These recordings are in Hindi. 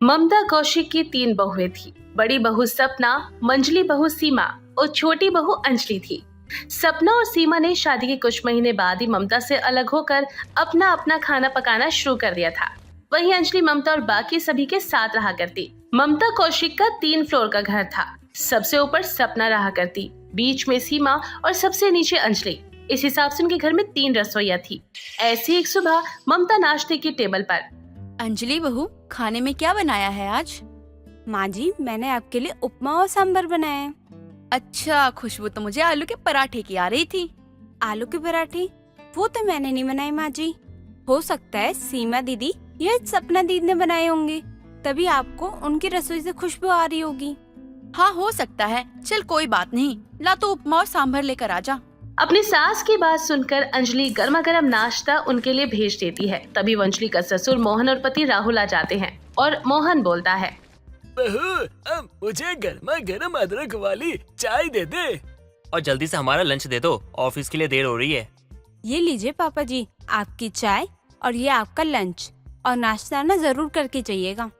ममता कौशिक की 3 बहुएं थी। बड़ी बहू सपना, मंझली बहू सीमा और छोटी बहू अंजलि थी। सपना और सीमा ने शादी के कुछ महीने बाद ही ममता से अलग होकर अपना अपना खाना पकाना शुरू कर दिया था। वहीं अंजलि ममता और बाकी सभी के साथ रहा करती। ममता कौशिक का 3 फ्लोर का घर था। सबसे ऊपर सपना रहा करती, बीच में सीमा और सबसे नीचे अंजलि। इस हिसाब से उनके घर में 3 रसोइयां थी। ऐसी एक सुबह ममता नाश्ते की टेबल पर। अंजलि बहू, खाने में क्या बनाया है आज? माँ जी, मैंने आपके लिए उपमा और सांभर बनाया है। अच्छा, खुशबू तो मुझे आलू के पराठे की आ रही थी। आलू के पराठे? वो तो मैंने नहीं बनाए माँ जी। हो सकता है सीमा दीदी या सपना दीदी ने बनाए होंगे, तभी आपको उनकी रसोई से खुशबू आ रही होगी। हाँ, हो सकता है। चल कोई बात नहीं, ला तो उपमा और सांभर लेकर आ जा। अपनी सास की बात सुनकर अंजलि गर्मा गर्म नाश्ता उनके लिए भेज देती है। तभी अंजलि का ससुर मोहन और पति राहुल आ जाते हैं और मोहन बोलता है, बहू, अब मुझे गर्मा गर्म अदरक वाली चाय दे दे। और जल्दी से हमारा लंच दे दो, ऑफिस के लिए देर हो रही है। ये लीजिए पापा जी, आपकी चाय और ये आपका लंच, और नाश्ता ना जरूर करके जाइएगा।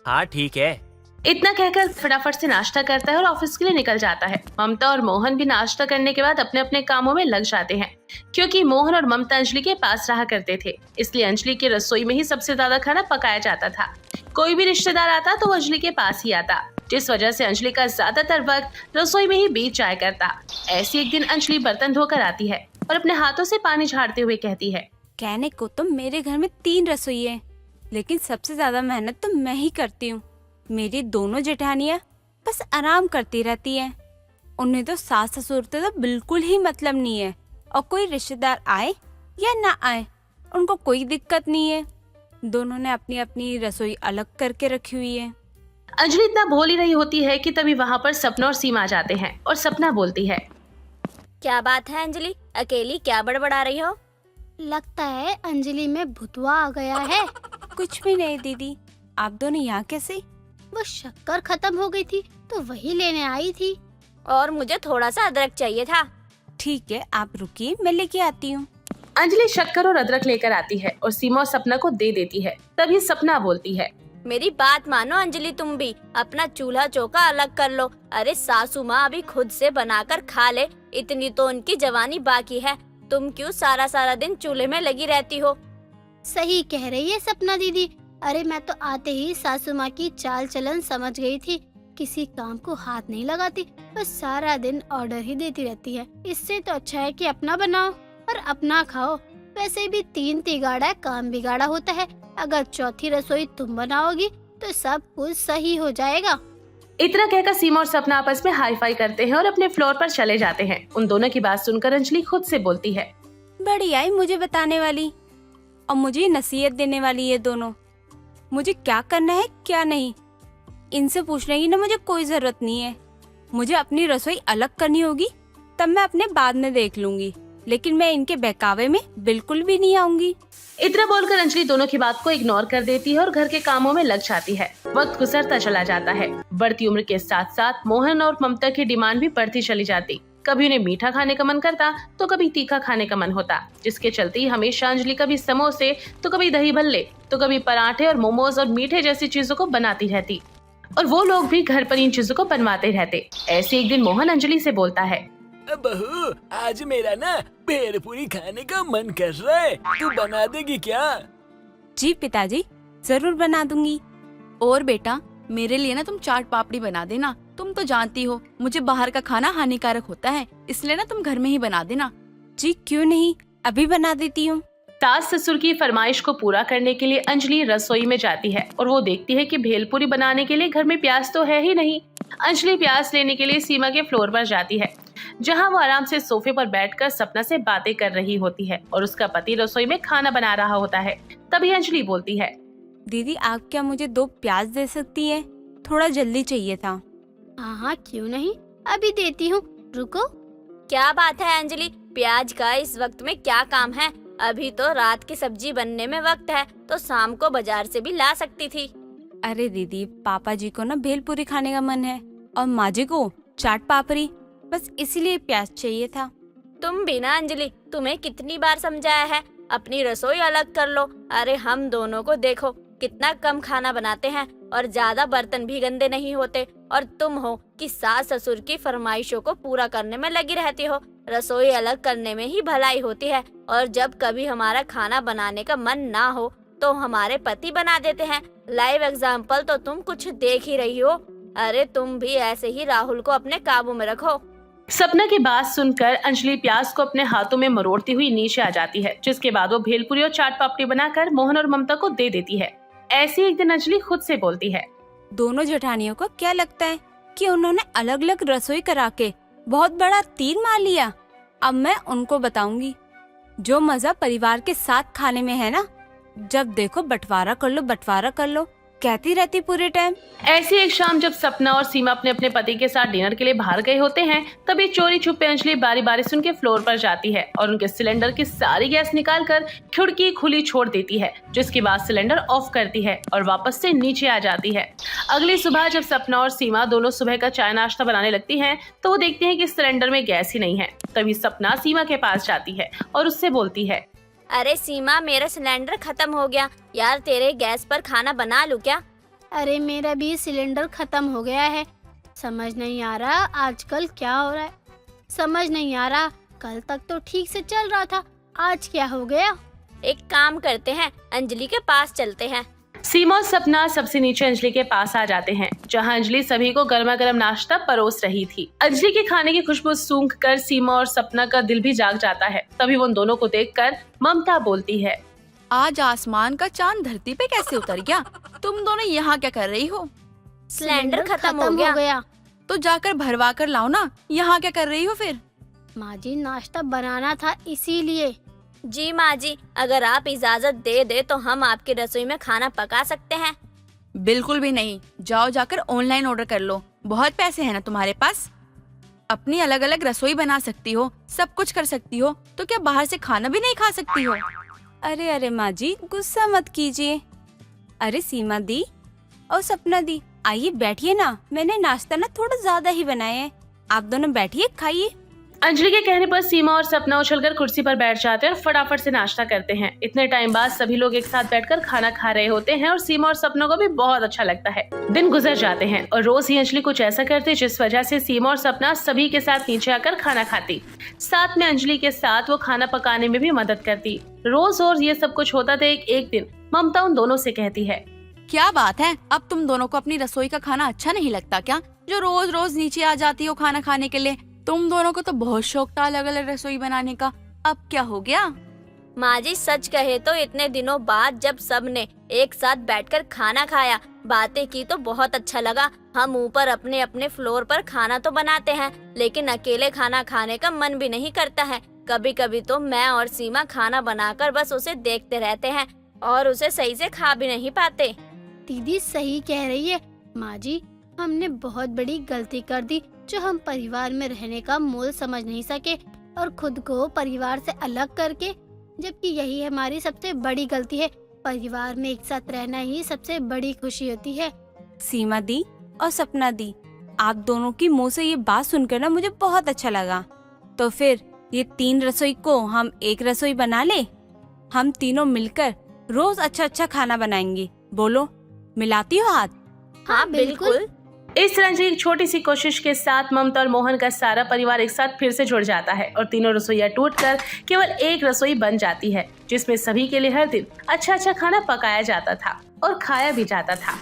हाँ ठीक है। इतना कहकर फटाफट से नाश्ता करता है और ऑफिस के लिए निकल जाता है। ममता और मोहन भी नाश्ता करने के बाद अपने अपने कामों में लग जाते हैं। क्योंकि मोहन और ममता अंजलि के पास रहा करते थे, इसलिए अंजलि की रसोई में ही सबसे ज्यादा खाना पकाया जाता था। कोई भी रिश्तेदार आता तो वो अंजलि के पास ही आता, जिस वजह से अंजलि का ज्यादातर वक्त रसोई में ही बीत जाया करता। ऐसी एक दिन अंजलि बर्तन धोकर आती है और अपने हाथों से पानी झाड़ते हुए कहती है, कहने को तो मेरे घर में 3 रसोई है, लेकिन सबसे ज्यादा मेहनत तो मैं ही करती हूँ। मेरी दोनों जेठानियाँ बस आराम करती रहती हैं। उन्हें तो सास ससुर से तो बिल्कुल ही मतलब नहीं है, और कोई रिश्तेदार आए या ना आए उनको कोई दिक्कत नहीं है। दोनों ने अपनी अपनी रसोई अलग करके रखी हुई है। अंजलि इतना बोल ही रही होती है कि तभी वहाँ पर सपना और सीमा आ जाते हैं और सपना बोलती है, क्या बात है अंजलि, अकेली क्या बड़बड़ा रही हो? लगता है अंजलि में भुतवा आ गया है। कुछ भी नहीं दीदी, आप दोनों यहाँ कैसे? वो शक्कर खत्म हो गई थी तो वही लेने आई थी। और मुझे थोड़ा सा अदरक चाहिए था। ठीक है, आप रुकिए, मैं लेके आती हूँ। अंजलि शक्कर और अदरक लेकर आती है और सीमा और सपना को दे देती है। तभी सपना बोलती है, मेरी बात मानो अंजलि, तुम भी अपना चूल्हा चौका अलग कर लो। अरे सासू माँ अभी खुद से बनाकर खा ले, इतनी तो उनकी जवानी बाकी है। तुम क्यों सारा सारा दिन चूल्हे में लगी रहती हो? सही कह रही है सपना दीदी। अरे मैं तो आते ही सासू माँ की चाल चलन समझ गई थी। किसी काम को हाथ नहीं लगाती, बस सारा दिन ऑर्डर ही देती रहती है। इससे तो अच्छा है कि अपना बनाओ और अपना खाओ। वैसे भी 3 तिगाड़ा काम बिगाड़ा होता है। अगर चौथी रसोई तुम बनाओगी तो सब कुछ सही हो जाएगा। इतना कहकर सीमा और सपना आपस में हाई फाई करते हैं और अपने फ्लोर पर चले जाते हैं। उन दोनों की बात सुनकर अंजलि खुद से बोलती है, बड़ी आई मुझे बताने वाली और मुझे नसीहत देने वाली ये दोनों। मुझे क्या करना है क्या नहीं, इनसे पूछने की ना मुझे कोई जरूरत नहीं है। मुझे अपनी रसोई अलग करनी होगी, तब मैं अपने बाद में देख लूंगी, लेकिन मैं इनके बहकावे में बिल्कुल भी नहीं आऊंगी। इतना बोलकर अंजलि दोनों की बात को इग्नोर कर देती है और घर के कामों में लग जाती है। वक्त गुजरता चला जाता है। बढ़ती उम्र के साथ साथ मोहन और ममता की डिमांड भी बढ़ती चली जाती। कभी उन्हें मीठा खाने का मन करता तो कभी तीखा खाने का मन होता, जिसके चलते ही हमेशा अंजलि कभी समोसे तो कभी दही भल्ले तो कभी पराठे और मोमोज और मीठे जैसी चीजों को बनाती रहती, और वो लोग भी घर पर इन चीजों को बनवाते रहते। ऐसे एक दिन मोहन अंजलि से बोलता है, बहू, आज मेरा ना भेलपूरी खाने का मन कर रहा है, तू बना देगी क्या? जी पिताजी, जरूर बना दूंगी। और बेटा, मेरे लिए ना तुम चाट पापड़ी बना देना। तुम तो जानती हो मुझे बाहर का खाना हानिकारक होता है, इसलिए ना तुम घर में ही बना देना। जी क्यों नहीं, अभी बना देती हूँ। सास ससुर की फरमाइश को पूरा करने के लिए अंजलि रसोई में जाती है और वो देखती है कि भेलपूरी बनाने के लिए घर में प्याज तो है ही नहीं। अंजलि प्याज लेने के लिए सीमा के फ्लोर पर जाती है, जहां वो आराम से सोफे पर बैठकर सपना से बातें कर रही होती है और उसका पति रसोई में खाना बना रहा होता है। तभी अंजलि बोलती है, दीदी आप क्या मुझे 2 प्याज दे सकती हैं? थोड़ा जल्दी चाहिए था। हाँ हाँ क्यों नहीं, अभी देती हूँ, रुको। क्या बात है अंजलि, प्याज का इस वक्त में क्या काम है? अभी तो रात की सब्जी बनने में वक्त है, तो शाम को बाजार से भी ला सकती थी। अरे दीदी, पापा जी को ना भेलपूरी खाने का मन है और माँ जी को चाट पापड़ी, बस इसीलिए प्याज चाहिए था। तुम भी ना अंजलि, तुम्हें कितनी बार समझाया है अपनी रसोई अलग कर लो। अरे हम दोनों को देखो कितना कम खाना बनाते हैं और ज्यादा बर्तन भी गंदे नहीं होते, और तुम हो कि सास ससुर की फरमाइशों को पूरा करने में लगी रहती हो। रसोई अलग करने में ही भलाई होती है, और जब कभी हमारा खाना बनाने का मन ना हो तो हमारे पति बना देते हैं। लाइव एग्जाम्पल तो तुम कुछ देख ही रही हो। अरे तुम भी ऐसे ही राहुल को अपने काबू में रखो। सपना की बात सुनकर अंजलि प्याज को अपने हाथों में मरोड़ती हुई नीचे आ जाती है, जिसके बाद वो भेलपुरी और चाट पापड़ी बनाकर मोहन और ममता को दे देती है। ऐसी एक दिन अंजलि खुद से बोलती है, दोनों जेठानियों को क्या लगता है कि उन्होंने अलग अलग रसोई करा के बहुत बड़ा तीर मार लिया। अब मैं उनको बताऊंगी जो मजा परिवार के साथ खाने में है ना, जब देखो बंटवारा कर लो कहती रहती पूरे टाइम। ऐसी एक शाम जब सपना और सीमा अपने अपने पति के साथ डिनर के लिए बाहर गए होते हैं, तभी चोरी छुपे अंजलि बारी बारी से उनके फ्लोर पर जाती है और उनके सिलेंडर की सारी गैस निकालकर खिड़की खुली छोड़ देती है, जिसके बाद सिलेंडर ऑफ करती है और वापस से नीचे आ जाती है। अगली सुबह जब सपना और सीमा दोनों सुबह का चाय नाश्ता बनाने लगती हैं, तो वो देखती हैं कि सिलेंडर में गैस ही नहीं है। तभी सपना सीमा के पास जाती है और उससे बोलती है, अरे सीमा, मेरा सिलेंडर खत्म हो गया यार, तेरे गैस पर खाना बना लूं क्या? अरे मेरा भी सिलेंडर खत्म हो गया है। समझ नहीं आ रहा आजकल क्या हो रहा है। समझ नहीं आ रहा, कल तक तो ठीक से चल रहा था, आज क्या हो गया। एक काम करते हैं, अंजलि के पास चलते हैं। सीमा और सपना सबसे नीचे अंजलि के पास आ जाते हैं, जहां अंजलि सभी को गर्मा गर्म नाश्ता परोस रही थी। अंजलि के खाने की खुशबू सूंघकर सीमा और सपना का दिल भी जाग जाता है। तभी वो उन दोनों को देखकर ममता बोलती है, आज आसमान का चांद धरती पे कैसे उतर गया? तुम दोनों यहाँ क्या कर रही हो? सिलेंडर खत्म हो गया। तो जाकर भरवा कर लाओ ना, यहाँ क्या कर रही हो फिर? माँ जी, नाश्ता बनाना था इसीलिए। जी माँ जी, अगर आप इजाजत दे दे तो हम आपकी रसोई में खाना पका सकते हैं। बिल्कुल भी नहीं, जाओ जाकर ऑनलाइन ऑर्डर कर लो, बहुत पैसे हैं ना तुम्हारे पास। अपनी अलग अलग रसोई बना सकती हो, सब कुछ कर सकती हो, तो क्या बाहर से खाना भी नहीं खा सकती हो? अरे माँ जी, गुस्सा मत कीजिए। अरे सीमा दी और सपना दी, आइए बैठिए ना, मैंने नाश्ता ना थोड़ा ज्यादा ही बनाया है, आप दोनों बैठिए खाइए। अंजलि के कहने पर सीमा और सपना उछलकर कुर्सी पर बैठ जाते हैं और फटाफट से नाश्ता करते हैं। इतने टाइम बाद सभी लोग एक साथ बैठकर खाना खा रहे होते हैं और सीमा और सपना को भी बहुत अच्छा लगता है। दिन गुजर जाते हैं और रोज ही अंजलि कुछ ऐसा करती जिस वजह से सीमा और सपना सभी के साथ नीचे आकर खाना खाती। साथ में अंजलि के साथ वो खाना पकाने में भी मदद करती। रोज और ये सब कुछ होता था। एक दिन ममता उन दोनों से कहती है, क्या बात है, अब तुम दोनों को अपनी रसोई का खाना अच्छा नहीं लगता क्या, जो रोज रोज नीचे आ जाती हो खाना खाने के लिए? तुम दोनों को तो बहुत शौक था अलग अलग रसोई बनाने का, अब क्या हो गया? माँ जी, सच कहे तो इतने दिनों बाद जब सब ने एक साथ बैठकर खाना खाया, बातें की तो बहुत अच्छा लगा। हम ऊपर अपने अपने फ्लोर पर खाना तो बनाते हैं, लेकिन अकेले खाना खाने का मन भी नहीं करता है। कभी कभी तो मैं और सीमा खाना बनाकर बस उसे देखते रहते हैं और उसे सही से खा भी नहीं पाते। दीदी सही कह रही है माँ जी, हमने बहुत बड़ी गलती कर दी जो हम परिवार में रहने का मोल समझ नहीं सके और खुद को परिवार से अलग करके, जबकि यही हमारी सबसे बड़ी गलती है। परिवार में एक साथ रहना ही सबसे बड़ी खुशी होती है। सीमा दी और सपना दी, आप दोनों की मुंह से ये बात सुनकर ना मुझे बहुत अच्छा लगा। तो फिर ये 3 रसोई को हम एक रसोई बना ले, हम तीनों मिलकर रोज अच्छा अच्छा खाना बनाएंगे। बोलो, मिलाती हो हाथ? हाँ बिल्कुल। इस तरह की एक छोटी सी कोशिश के साथ ममता और मोहन का सारा परिवार एक साथ फिर से जुड़ जाता है और तीनों रसोइयां टूटकर केवल एक रसोई बन जाती है, जिसमें सभी के लिए हर दिन अच्छा अच्छा खाना पकाया जाता था और खाया भी जाता था।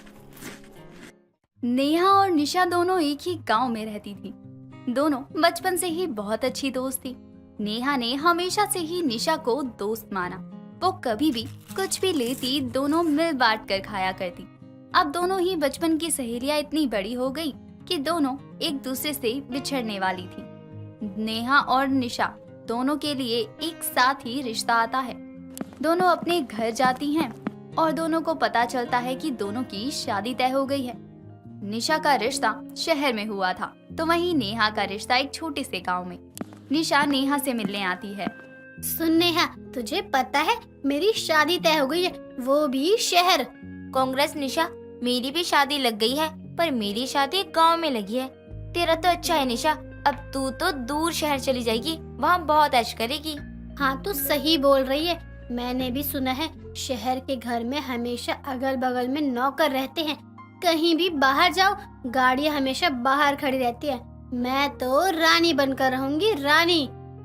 नेहा और निशा दोनों एक ही गांव में रहती थी। दोनों बचपन से ही बहुत अच्छी दोस्त थी। नेहा ने हमेशा से ही निशा को दोस्त माना। वो कभी भी कुछ भी लेती, दोनों मिल बांट कर खाया करती। अब दोनों ही बचपन की सहेलियां इतनी बड़ी हो गई कि दोनों एक दूसरे से बिछड़ने वाली थी। नेहा और निशा दोनों के लिए एक साथ ही रिश्ता आता है। दोनों अपने घर जाती हैं और दोनों को पता चलता है कि दोनों की शादी तय हो गई है। निशा का रिश्ता शहर में हुआ था, तो वहीं नेहा का रिश्ता एक छोटे से गांव में। निशा नेहा से मिलने आती है। सुन नेहा, तुझे पता है मेरी शादी तय हो गई है, वो भी शहर। कांग्रेस निशा, मेरी भी शादी लग गई है, पर मेरी शादी गांव में लगी है। तेरा तो अच्छा है निशा, अब तू तो दूर शहर चली जाएगी, वहाँ बहुत ऐश करेगी। हाँ तू सही बोल रही है, मैंने भी सुना है शहर के घर में हमेशा अगल बगल में नौकर रहते हैं। कहीं भी बाहर जाओ, गाड़ियाँ हमेशा बाहर खड़ी रहती है। मैं तो रानी बनकर रहूंगी, रानी।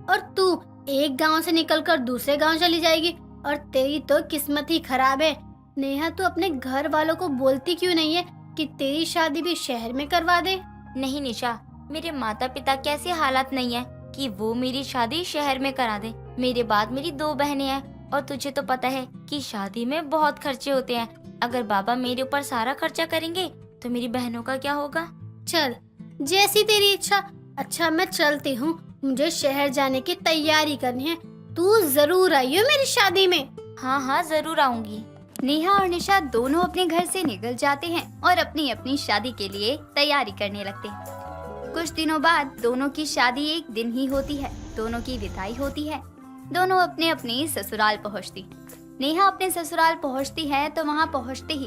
और तू एक गांव से निकलकर दूसरे गांव चली जाएगी, और तेरी तो किस्मत ही खराब है। नेहा, तू अपने घर वालों को बोलती क्यों नहीं है कि तेरी शादी भी शहर में करवा दे? नहीं निशा, मेरे माता पिता के ऐसे हालात नहीं है कि वो मेरी शादी शहर में करा दे। मेरे बाद मेरी 2 बहनें हैं, और तुझे तो पता है कि शादी में बहुत खर्चे होते हैं। अगर बाबा मेरे ऊपर सारा खर्चा करेंगे तो मेरी बहनों का क्या होगा? चल, जैसी तेरी इच्छा। अच्छा, मैं चलती हूँ, मुझे शहर जाने की तैयारी करनी है। तू जरूर आइयो मेरी शादी में। हाँ हाँ, जरूर आऊंगी। नेहा और निशा दोनों अपने घर से निकल जाते हैं और अपनी अपनी शादी के लिए तैयारी करने लगते हैं। कुछ दिनों बाद दोनों की शादी एक दिन ही होती है। दोनों की विदाई होती है। दोनों अपने अपने ससुराल पहुंचती। नेहा अपने ससुराल पहुंचती है तो वहां पहुंचते ही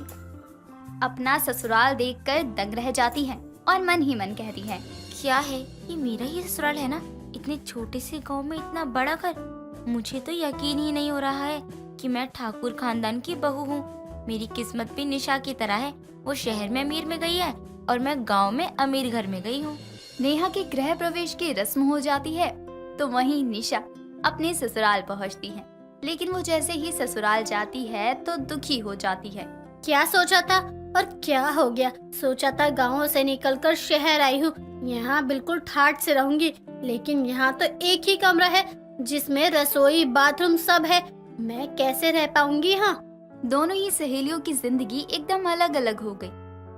अपना ससुराल देखकर दंग रह जाती है और मन ही मन कहती है, क्या है ये, मेरा ही ससुराल है ना? इतने छोटे से गांव में इतना बड़ा घर। मुझे तो यकीन ही नहीं हो रहा है कि मैं ठाकुर खानदान की बहू हूँ। मेरी किस्मत भी निशा की तरह है। वो शहर में अमीर में गई है और मैं गांव में अमीर घर में गई हूँ। नेहा के गृह प्रवेश की रस्म हो जाती है तो वहीं निशा अपने ससुराल पहुंचती है। लेकिन वो जैसे ही ससुराल जाती है तो दुखी हो जाती है। क्या सोचा था और क्या हो गया? सोचा था गाँव से निकलकर शहर आई हूँ, यहाँ बिल्कुल ठाठ से रहूंगी, लेकिन यहाँ तो एक ही कमरा है जिसमें रसोई बाथरूम सब है। मैं कैसे रह पाऊंगी यहाँ? दोनों ही सहेलियों की जिंदगी एकदम अलग अलग हो गई।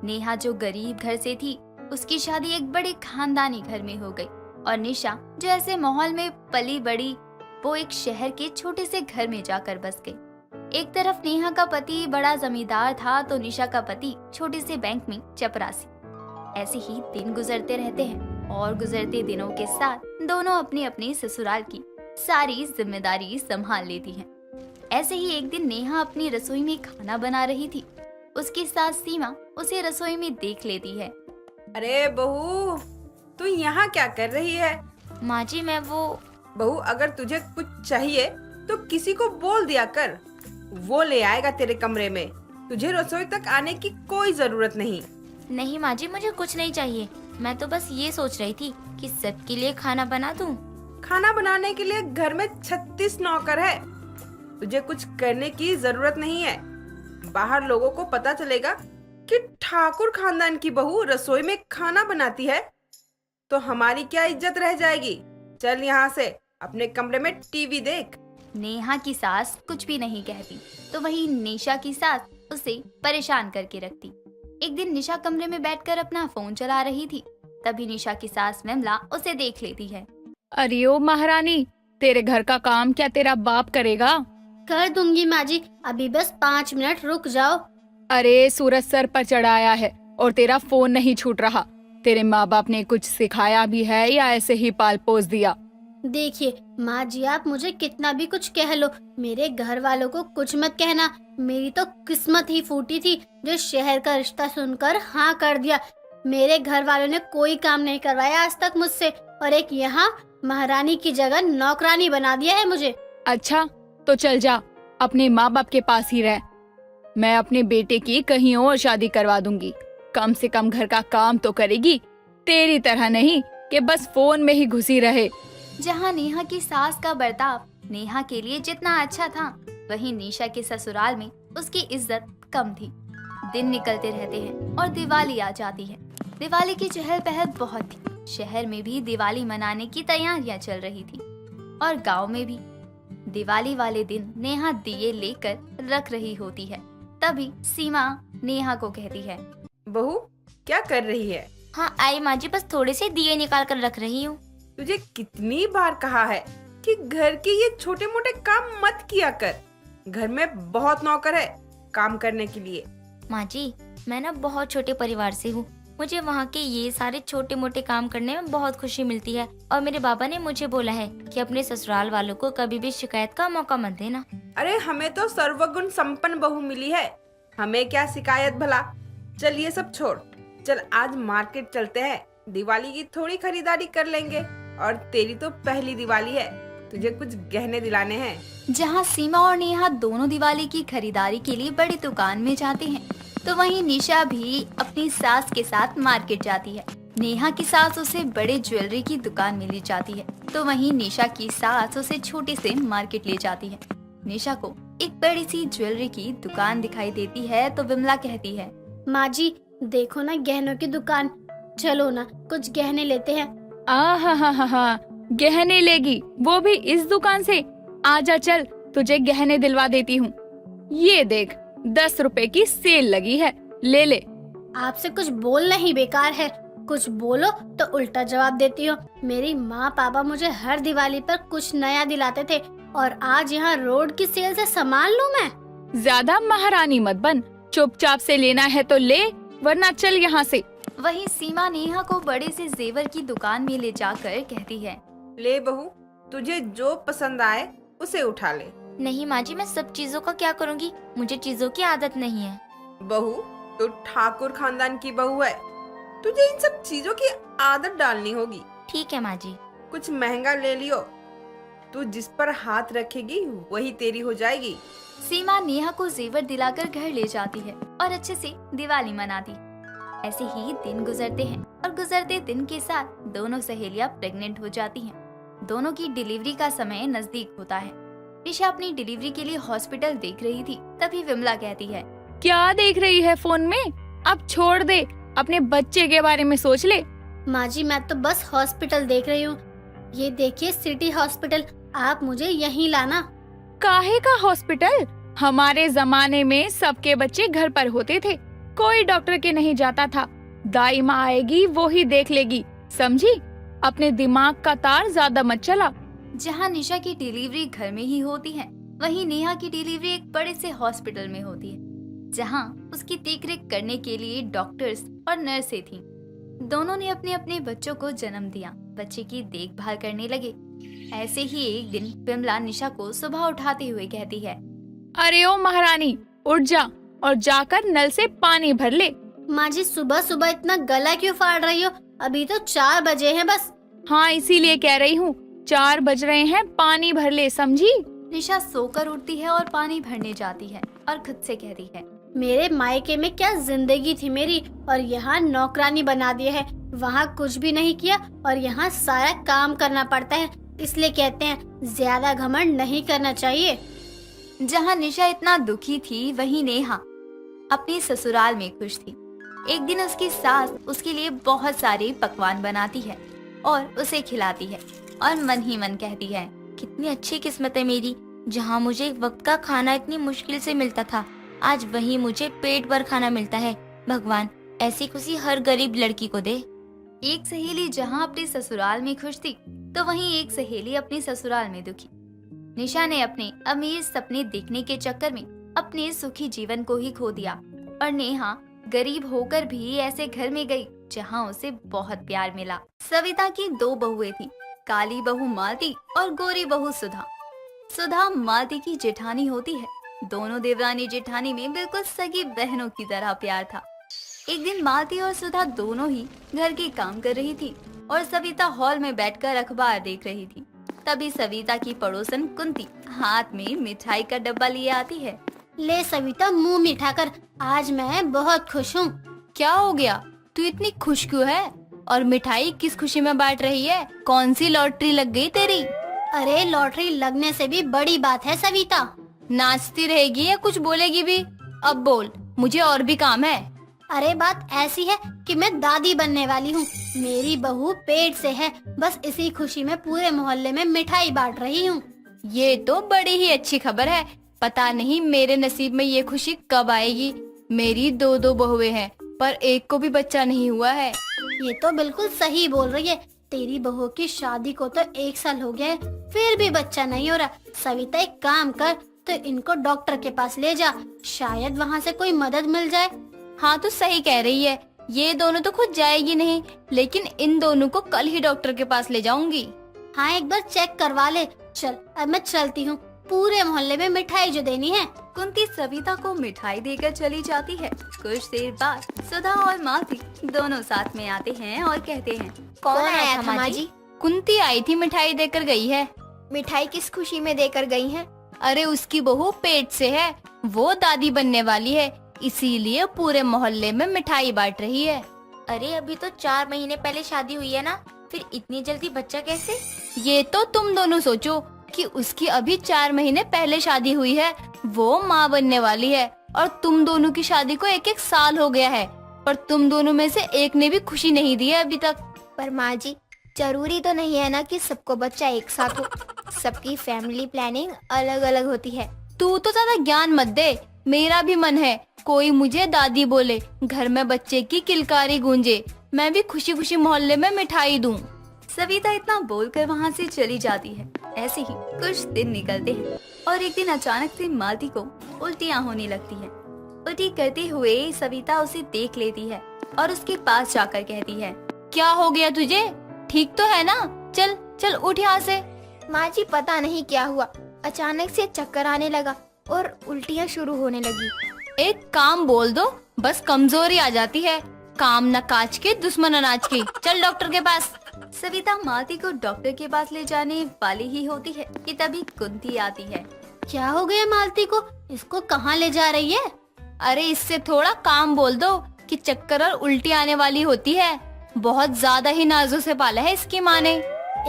नेहा जो गरीब घर से थी उसकी शादी एक बड़े खानदानी घर में हो गई, और निशा जो ऐसे माहौल में पली बड़ी वो एक शहर के छोटे से घर में जाकर बस गई। एक तरफ नेहा का पति बड़ा जमींदार था तो निशा का पति छोटे से बैंक में चपरासी। ऐसे ही दिन गुजरते रहते हैं और गुजरते दिनों के साथ दोनों अपने अपने ससुराल की सारी जिम्मेदारी संभाल लेती हैं। ऐसे ही एक दिन नेहा अपनी रसोई में खाना बना रही थी। उसकी सास सीमा उसे रसोई में देख लेती है। अरे बहू, तू यहाँ क्या कर रही है? माँ जी, मैं बहू, अगर तुझे कुछ चाहिए तो किसी को बोल दिया कर, वो ले आएगा तेरे कमरे में। तुझे रसोई तक आने की कोई जरूरत नहीं। नहीं माँ जी, मुझे कुछ नहीं चाहिए। मैं तो बस ये सोच रही थी कि सबके लिए खाना बना दूं। खाना बनाने के लिए घर में 36 नौकर है। तुझे कुछ करने की जरूरत नहीं है। बाहर लोगों को पता चलेगा कि ठाकुर खानदान की बहू रसोई में खाना बनाती है तो हमारी क्या इज्जत रह जाएगी। चल यहाँ से, अपने कमरे में टीवी देख। नेहा की सास कुछ भी नहीं कहती तो वहीं निशा की सास उसे परेशान करके रखती। एक दिन निशा कमरे में बैठकर अपना फोन चला रही थी। तभी निशा की सास विमला उसे देख लेती है। अरे ओ महारानी, तेरे घर का काम क्या तेरा बाप करेगा? कर दूंगी माँ जी, अभी बस 5 मिनट रुक जाओ। अरे सूरज सर पर चढ़ाया है और तेरा फोन नहीं छूट रहा। तेरे माँ बाप ने कुछ सिखाया भी है या ऐसे ही पाल पोस दिया? देखिए माँ जी, आप मुझे कितना भी कुछ कह लो, मेरे घर वालों को कुछ मत कहना। मेरी तो किस्मत ही फूटी थी जो शहर का रिश्ता सुनकर हाँ कर दिया। मेरे घर वालों ने कोई काम नहीं करवाया आज तक मुझसे, और एक यहाँ महारानी की जगह नौकरानी बना दिया है मुझे। अच्छा तो चल जा, अपने माँ बाप के पास ही रह। मैं अपने बेटे की कहीं और शादी करवा दूंगी। कम से कम घर का काम तो करेगी, तेरी तरह नहीं कि बस फोन में ही घुसी रहे। जहाँ नेहा की सास का बर्ताव नेहा के लिए जितना अच्छा था, वहीं निशा के ससुराल में उसकी इज्जत कम थी। दिन निकलते रहते हैं और दिवाली आ जाती है। दिवाली की चहल पहल बहुत थी। शहर में भी दिवाली मनाने की तैयारियां चल रही थी और गांव में भी। दिवाली वाले दिन नेहा दिए लेकर रख रही होती है। तभी सीमा नेहा को कहती है, बहू क्या कर रही है? हाँ आई माँ जी, बस थोड़े से दिए निकाल कर रख रही हूँ। तुझे कितनी बार कहा है कि घर के ये छोटे मोटे काम मत किया कर। घर में बहुत नौकर है काम करने के लिए। माँ जी, मैं ना बहुत छोटे परिवार से हूँ। मुझे वहाँ के ये सारे छोटे मोटे काम करने में बहुत खुशी मिलती है, और मेरे बाबा ने मुझे बोला है कि अपने ससुराल वालों को कभी भी शिकायत का मौका मत देना। अरे हमें तो सर्वगुण संपन्न बहू मिली है, हमें क्या शिकायत भला। चल ये सब छोड़, चल आज मार्केट चलते हैं, दिवाली की थोड़ी खरीदारी कर लेंगे। और तेरी तो पहली दिवाली है तुझे कुछ गहने दिलाने हैं। जहाँ सीमा और नेहा दोनों दिवाली की खरीदारी के लिए बड़ी दुकान में जाते हैं, तो वहीं निशा भी अपनी सास के साथ मार्केट जाती है। नेहा की सास उसे बड़े ज्वेलरी की दुकान में ले जाती है, तो वहीं निशा की सास उसे छोटे से मार्केट ले जाती है। निशा को एक बड़ी सी ज्वेलरी की दुकान दिखाई देती है, तो विमला कहती है, माँ जी देखो ना गहनों की दुकान, चलो ना कुछ गहने लेते हैं। हा, गहने लेगी, वो भी इस दुकान से? आजा चल, तुझे गहने दिलवा देती हूँ। ये देख 10 रुपए की सेल लगी है, ले ले। आपसे कुछ बोलना ही बेकार है, कुछ बोलो तो उल्टा जवाब देती हो। मेरी माँ पापा मुझे हर दिवाली पर कुछ नया दिलाते थे और आज यहाँ रोड की सेल से सामान लूँ मैं? ज्यादा महारानी मत बन, चुपचाप से लेना है तो ले, वरना चल यहाँ से। वहीं सीमा नेहा को बड़े से जेवर की दुकान में ले जाकर कहती है, ले बहू, तुझे जो पसंद आए उसे उठा ले। नहीं माँ जी, मैं सब चीजों का क्या करूँगी, मुझे चीजों की आदत नहीं है। बहू तू ठाकुर खानदान की बहू है, तुझे इन सब चीजों की आदत डालनी होगी। ठीक है माँ जी। कुछ महंगा ले लियो, तू जिस पर हाथ रखेगी वही तेरी हो जाएगी। सीमा नेहा को जेवर दिलाकर घर ले जाती है और अच्छे से दिवाली मनाती। ऐसे ही दिन गुजरते हैं और गुजरते दिन के साथ दोनों सहेलियां प्रेग्नेंट हो जाती हैं। दोनों की डिलीवरी का समय नजदीक होता है। निशा अपनी डिलीवरी के लिए हॉस्पिटल देख रही थी, तभी विमला कहती है, क्या देख रही है फोन में? अब छोड़ दे, अपने बच्चे के बारे में सोच ले। माँ जी मैं तो बस हॉस्पिटल देख रही हूँ। ये देखिए सिटी हॉस्पिटल, आप मुझे यहीं लाना। काहे का हॉस्पिटल? हमारे जमाने में सबके बच्चे घर पर होते थे, कोई डॉक्टर के नहीं जाता था। दाई माँ आएगी वो ही देख लेगी, समझी? अपने दिमाग का तार ज्यादा मत चला। जहाँ निशा की डिलीवरी घर में ही होती है, वहीं नेहा की डिलीवरी एक बड़े से हॉस्पिटल में होती है, जहाँ उसकी देखरेख करने के लिए डॉक्टर्स और नर्सें थीं। दोनों ने अपने अपने बच्चों को जन्म दिया, बच्चे की देखभाल करने लगे। ऐसे ही एक दिन विमला निशा को सुबह उठाते हुए कहती है, अरे ओ महारानी, उठ जा और जाकर नल से पानी भर ले। माँ जी सुबह सुबह इतना गला क्यों फाड़ रही हो? अभी तो 4 बजे हैं बस। हाँ इसीलिए कह रही हूँ, 4 बज रहे हैं, पानी भर ले, समझी? निशा सोकर उठती है और पानी भरने जाती है और खुद से कहती है, मेरे मायके में क्या जिंदगी थी मेरी, और यहाँ नौकरानी बना दिया है। वहाँ कुछ भी नहीं किया और यहाँ सारा काम करना पड़ता है। इसलिए कहते हैं ज्यादा घमंड नहीं करना चाहिए। जहाँ निशा इतना दुखी थी, वहीं नेहा अपने ससुराल में खुश थी। एक दिन उसकी सास उसके लिए बहुत सारे पकवान बनाती है और उसे खिलाती है और मन ही मन कहती है, कितनी अच्छी किस्मत है मेरी, जहाँ मुझे एक वक्त का खाना इतनी मुश्किल से मिलता था, आज वही मुझे पेट भर खाना मिलता है। भगवान ऐसी खुशी हर गरीब लड़की को दे। एक सहेली जहाँ अपने ससुराल में खुश थी, तो वहीं एक सहेली अपने ससुराल में दुखी। निशा ने अपने अमीर सपने देखने के चक्कर में अपने सुखी जीवन को ही खो दिया और नेहा गरीब होकर भी ऐसे घर में गई जहाँ उसे बहुत प्यार मिला। सविता की 2 बहुएं थी, काली बहू मालती और गोरी बहू सुधा। सुधा मालती की जेठानी होती है। दोनों देवरानी जेठानी में बिल्कुल सगी बहनों की तरह प्यार था। एक दिन मालती और सुधा दोनों ही घर के काम कर रही थी और सविता हॉल में बैठकर अखबार देख रही थी। तभी सविता की पड़ोसन कुंती हाथ में मिठाई का डब्बा लिए आती है। ले सविता, मुंह मीठा कर, आज मैं बहुत खुश हूँ। क्या हो गया, तू इतनी खुश क्यों है? और मिठाई किस खुशी में बांट रही है? कौन सी लॉटरी लग गई तेरी? अरे लॉटरी लगने से भी बड़ी बात है सविता। नाचती रहेगी या कुछ बोलेगी भी? अब बोल, मुझे और भी काम है। अरे बात ऐसी है कि मैं दादी बनने वाली हूँ। मेरी बहू पेट से है, बस इसी खुशी में पूरे मोहल्ले में मिठाई बांट रही हूँ। ये तो बड़ी ही अच्छी खबर है। पता नहीं मेरे नसीब में ये खुशी कब आएगी। मेरी 2 बहुएं हैं, पर एक को भी बच्चा नहीं हुआ है। ये तो बिल्कुल सही बोल रही है। तेरी बहू की शादी को तो 1 साल हो गया है, फिर भी बच्चा नहीं हो रहा। सविता एक काम कर, तो इनको डॉक्टर के पास ले जा, शायद वहाँ से कोई मदद मिल जाए। हाँ तो सही कह रही है, ये दोनों तो खुद जाएगी नहीं, लेकिन इन दोनों को कल ही डॉक्टर के पास ले जाऊंगी। हाँ एक बार चेक करवा ले। चल अब मैं चलती हूँ, पूरे मोहल्ले में मिठाई जो देनी है। कुंती सविता को मिठाई देकर चली जाती है। कुछ देर बाद सुधा और मालती दोनों साथ में आते हैं और कहते हैं, कौन आया था माँ जी? कुंती आई थी, मिठाई देकर गई है। मिठाई किस खुशी में देकर गई हैं? अरे उसकी बहू पेट से है, वो दादी बनने वाली है, इसीलिए पूरे मोहल्ले में मिठाई बांट रही है। अरे अभी तो 4 महीने पहले शादी हुई है ना, फिर इतनी जल्दी बच्चा कैसे? ये तो तुम दोनों सोचो कि उसकी अभी 4 महीने पहले शादी हुई है, वो माँ बनने वाली है, और तुम दोनों की शादी को 1-1 साल हो गया है, पर तुम दोनों में से एक ने भी खुशी नहीं दी है अभी तक। पर माँ जी, जरूरी तो नहीं है ना कि सबको बच्चा एक साथ हो। सबकी फैमिली प्लानिंग अलग अलग होती है। तू तो ज्यादा ज्ञान मत दे, मेरा भी मन है कोई मुझे दादी बोले, घर में बच्चे की किलकारी गूंजे, मैं भी खुशी खुशी मोहल्ले में मिठाई दूं। सविता इतना बोलकर वहाँ से चली जाती है। ऐसे ही कुछ दिन निकलते हैं और एक दिन अचानक से मालती को उल्टियाँ होने लगती है। उल्टी करते हुए सविता उसे देख लेती है और उसके पास जाकर कहती है, क्या हो गया तुझे? ठीक तो है ना? चल चल उठ यहाँ से। माँ जी, पता नहीं क्या हुआ, अचानक से चक्कर आने लगा और उल्टियाँ शुरू होने लगी। एक काम बोल दो, बस कमजोरी आ जाती है। काम न काज के, दुश्मन अनाज के। चल डॉक्टर के पास। सविता मालती को डॉक्टर के पास ले जाने वाली ही होती है कि तभी कुंती आती है। क्या हो गया मालती को? इसको कहाँ ले जा रही है? अरे इससे थोड़ा काम बोल दो कि चक्कर और उल्टी आने वाली होती है। बहुत ज्यादा ही नाजों से पाला है इसकी माँ ने।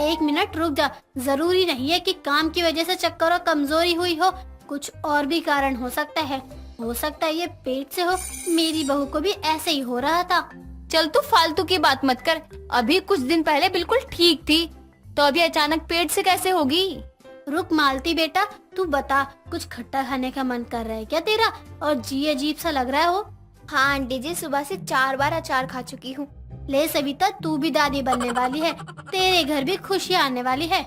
1 मिनट रुक जा, जरूरी नहीं है कि काम की वजह से चक्कर और कमजोरी हुई हो, कुछ और भी कारण हो सकता है। हो सकता है ये पेट से हो, मेरी बहू को भी ऐसे ही हो रहा था। चल तू फालतू की बात मत कर, अभी कुछ दिन पहले बिल्कुल ठीक थी, तो अभी अचानक पेट से कैसे होगी? रुक मालती बेटा, तू बता, कुछ खट्टा खाने का मन कर रहा है क्या तेरा? और जी अजीब सा लग रहा हो। हाँ आंटी जी, सुबह से 4 बार अचार खा चुकी हूँ। ले सविता, तू भी दादी बनने वाली है, तेरे घर भी खुशियाँ आने वाली है।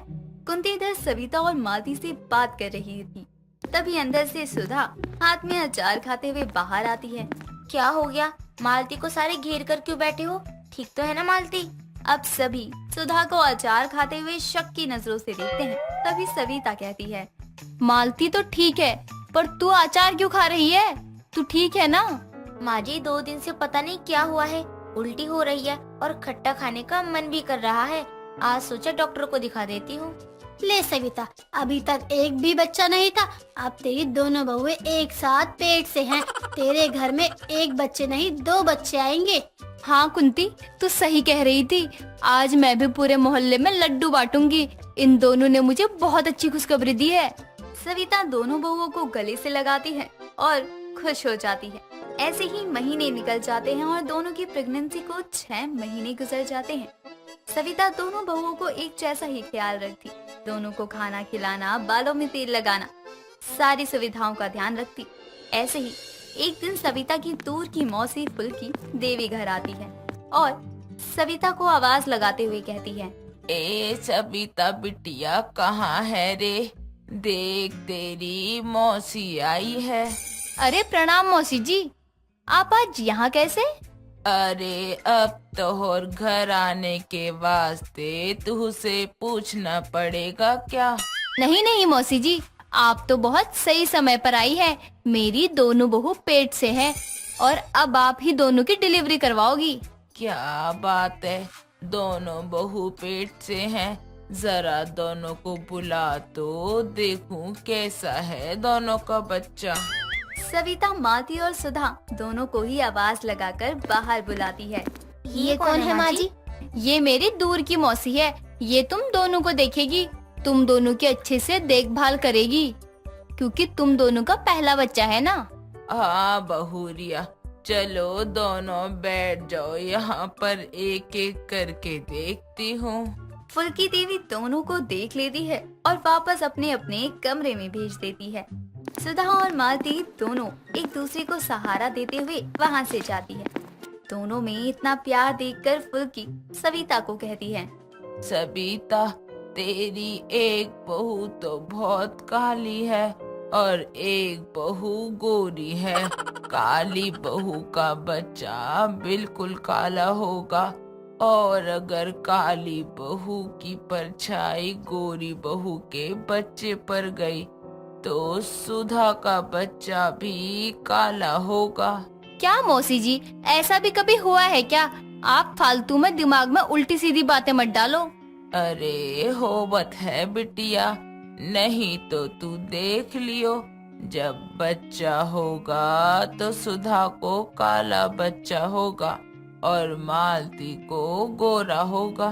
कुंती इधर सविता और मालती से बात कर रही थी, तभी अंदर से सुधा हाथ में अचार खाते हुए बाहर आती है। क्या हो गया? मालती को सारे घेर कर क्यों बैठे हो? ठीक तो है ना मालती? अब सभी सुधा को अचार खाते हुए शक की नजरों से देखते हैं। तभी सविता कहती है, मालती तो ठीक है, पर तू अचार क्यों खा रही है? तू ठीक है ना? माँ जी, 2 दिन से पता नहीं क्या हुआ है, उल्टी हो रही है और खट्टा खाने का मन भी कर रहा है। आज सोचा डॉक्टर को दिखा देती हूँ। ले सविता, अभी तक एक भी बच्चा नहीं था, अब तेरी दोनों बहुएं एक साथ पेट से हैं। तेरे घर में 1 बच्चे नहीं 2 बच्चे आएंगे। हाँ कुंती, तू सही कह रही थी, आज मैं भी पूरे मोहल्ले में लड्डू बांटूंगी। इन दोनों ने मुझे बहुत अच्छी खुशखबरी दी है। सविता दोनों बहुओं को गले से लगाती है और खुश हो जाती है। ऐसे ही महीने निकल जाते हैं और दोनों की प्रेगनेंसी को 6 महीने गुजर जाते हैं। सविता दोनों बहुओं को एक जैसा ही ख्याल रखती, दोनों को खाना खिलाना, बालों में तेल लगाना, सारी सुविधाओं का ध्यान रखती। ऐसे ही एक दिन सविता की दूर की मौसी फुल्की देवी घर आती है और सविता को आवाज लगाते हुए कहती है, ए सविता बिटिया, कहाँ है रे? देख तेरी मौसी आई है। अरे प्रणाम मौसी जी, आप आज यहाँ कैसे? अरे अब तो और घर आने के वास्ते तुझसे पूछना पड़ेगा क्या? नहीं नहीं मौसी जी, आप तो बहुत सही समय पर आई है। मेरी दोनों बहू पेट से है और अब आप ही दोनों की डिलीवरी करवाओगी। क्या बात है, दोनों बहू पेट से हैं। जरा दोनों को बुला तो देखूं कैसा है दोनों का बच्चा। सविता मालती और सुधा दोनों को ही आवाज लगाकर बाहर बुलाती है। ये कौन है माँ जी? ये मेरी दूर की मौसी है, ये तुम दोनों को देखेगी, तुम दोनों की अच्छे से देखभाल करेगी, क्योंकि तुम दोनों का पहला बच्चा है ना। हाँ बहुरिया, चलो दोनों बैठ जाओ यहाँ पर, एक एक करके देखती हूँ। फुल्की देवी दोनों को देख लेती है और वापस अपने अपने कमरे में भेज देती है। सुधा और मालती दोनों एक दूसरे को सहारा देते हुए वहाँ से जाती है। दोनों में इतना प्यार देखकर फुल्की सविता को कहती है, सविता, तेरी एक बहू तो बहुत काली है और एक बहू गोरी है। काली बहू का बच्चा बिल्कुल काला होगा, और अगर काली बहू की परछाई गोरी बहू के बच्चे पर गई तो सुधा का बच्चा भी काला होगा। क्या मौसी जी, ऐसा भी कभी हुआ है क्या? आप फालतू में दिमाग में उल्टी सीधी बातें मत डालो। अरे होवत है बिटिया, नहीं तो तू देख लियो, जब बच्चा होगा तो सुधा को काला बच्चा होगा और मालती को गोरा होगा।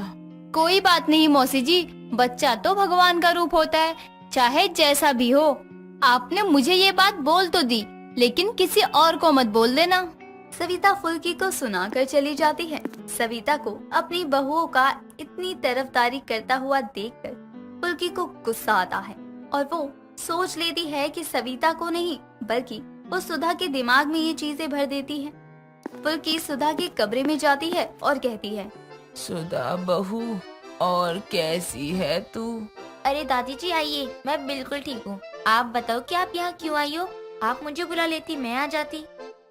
कोई बात नहीं मौसी जी, बच्चा तो भगवान का रूप होता है, चाहे जैसा भी हो। आपने मुझे ये बात बोल तो दी, लेकिन किसी और को मत बोल देना। सविता फुल्की को सुनाकर चली जाती है। सविता को अपनी बहुओं का इतनी तरफदारी करता हुआ देखकर फुल्की को गुस्सा आता है और वो सोच लेती है कि सविता को नहीं बल्कि वो सुधा के दिमाग में ये चीजें भर देती है। फुल्की सुधा के कमरे में जाती है और कहती है, सुधा बहू, और कैसी है तू? अरे दादी जी आइए, मैं बिल्कुल ठीक हूँ। आप बताओ कि आप यहाँ क्यों आई हो? आप मुझे बुला लेती, मैं आ जाती।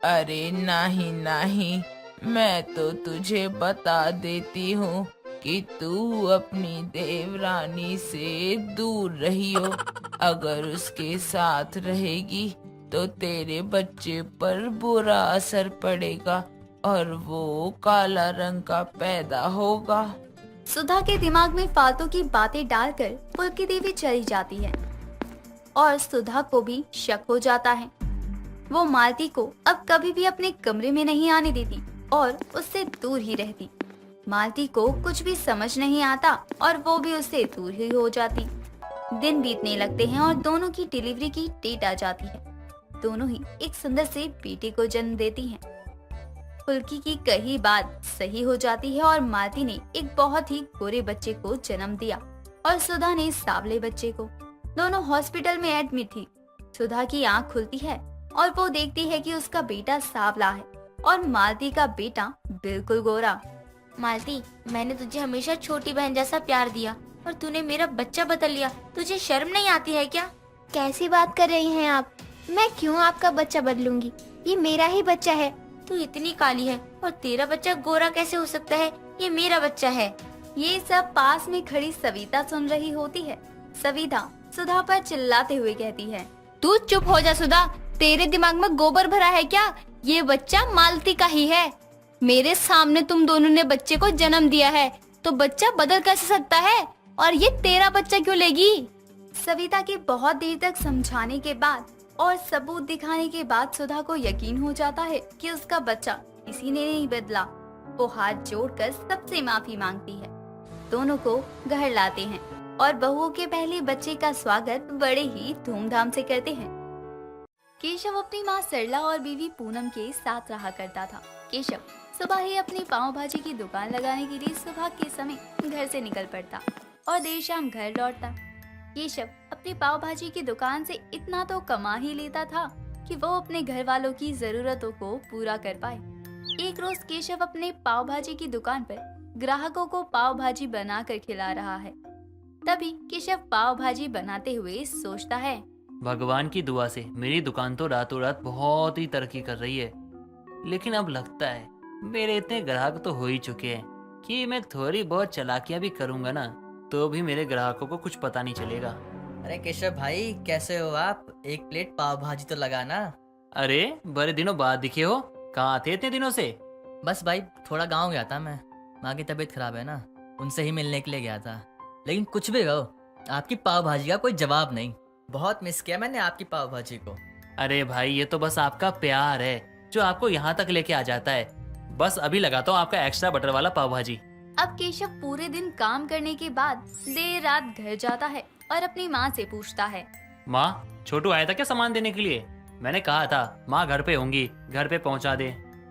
अरे नहीं नहीं, मैं तो तुझे बता देती हूँ कि तू अपनी देवरानी से दूर रहियो। अगर उसके साथ रहेगी तो तेरे बच्चे पर बुरा असर पड़ेगा और वो काला रंग का पैदा होगा। सुधा के दिमाग में फालतू की बातें डालकर फुल्की देवी चली जाती है और सुधा को भी शक हो जाता है। वो मालती को अब कभी भी अपने कमरे में नहीं आने देती और उससे दूर ही रहती। मालती को कुछ भी समझ नहीं आता और वो भी उससे दूर ही हो जाती। दिन बीतने लगते हैं और दोनों की डिलीवरी की डेट आ जाती है। दोनों ही एक सुंदर से बेटे को जन्म देती हैं। फुल्की की कही बात सही हो जाती है और मालती ने एक बहुत ही गोरे बच्चे को जन्म दिया और सुधा ने सांवले बच्चे को। दोनों हॉस्पिटल में एडमिट थी। सुधा की आंख खुलती है और वो देखती है कि उसका बेटा सांवला है और मालती का बेटा बिल्कुल गोरा। मालती, मैंने तुझे हमेशा छोटी बहन जैसा प्यार दिया और तूने मेरा बच्चा बदल लिया। तुझे शर्म नहीं आती है क्या? कैसी बात कर रही हैं आप? मैं क्यों आपका बच्चा बदलूंगी? ये मेरा ही बच्चा है। तू इतनी काली है और तेरा बच्चा गोरा कैसे हो सकता है? ये मेरा बच्चा है। ये सब पास में खड़ी सविता सुन रही होती है। सविता सुधा पर चिल्लाते हुए कहती है, तू चुप हो जा सुधा, तेरे दिमाग में गोबर भरा है क्या? ये बच्चा मालती का ही है। मेरे सामने तुम दोनों ने बच्चे को जन्म दिया है तो बच्चा बदल कैसे सकता है? और ये तेरा बच्चा क्यों लेगी? सविता के बहुत देर तक समझाने के बाद और सबूत दिखाने के बाद सुधा को यकीन हो जाता है कि उसका बच्चा किसी ने नहीं बदला। वो हाथ जोड़कर सबसे माफी मांगती है। दोनों को घर लाते हैं और बहुओं के पहले बच्चे का स्वागत बड़े ही धूमधाम से करते हैं। केशव अपनी माँ सरला और बीवी पूनम के साथ रहा करता था। केशव सुबह ही अपनी पाव भाजी की दुकान लगाने के लिए सुबह के समय घर से निकल पड़ता और देर शाम घर लौटता। केशव अपनी पाव भाजी की दुकान से इतना तो कमा ही लेता था कि वो अपने घर वालों की जरूरतों को पूरा कर पाए। एक रोज केशव अपने पाव भाजी की दुकान पर ग्राहकों को पाव भाजी बनाकर खिला रहा है। तभी केशव पाव भाजी बनाते हुए सोचता है, भगवान की दुआ से मेरी दुकान तो रातों रात बहुत ही तरक्की कर रही है, लेकिन अब लगता है मेरे इतने ग्राहक तो हो ही चुके हैं कि मैं थोड़ी बहुत चालाकियां भी करूंगा ना तो भी मेरे ग्राहकों को कुछ पता नहीं चलेगा। अरे केशव भाई, कैसे हो आप? एक प्लेट पाव भाजी तो लगाना। अरे बड़े दिनों बाद दिखे हो, कहाँ थे इतने दिनों से? बस भाई थोड़ा गांव गया था मैं, माँ की तबीयत खराब है ना, उनसे ही मिलने के लिए गया था। लेकिन कुछ भी कहो, आपकी पाव भाजी का कोई जवाब नहीं। बहुत मिस किया मैंने आपकी पाव भाजी को। अरे भाई ये तो बस आपका प्यार है जो आपको यहाँ तक लेके आ जाता है। बस अभी लगाता हूँ आपका एक्स्ट्रा बटर वाला पाव भाजी। अब केशव पूरे दिन काम करने के बाद देर रात घर जाता है और अपनी माँ से पूछता है, माँ छोटू आया था क्या सामान देने के लिए? मैंने कहा था माँ घर पे होंगी, घर पे पहुँचा दे।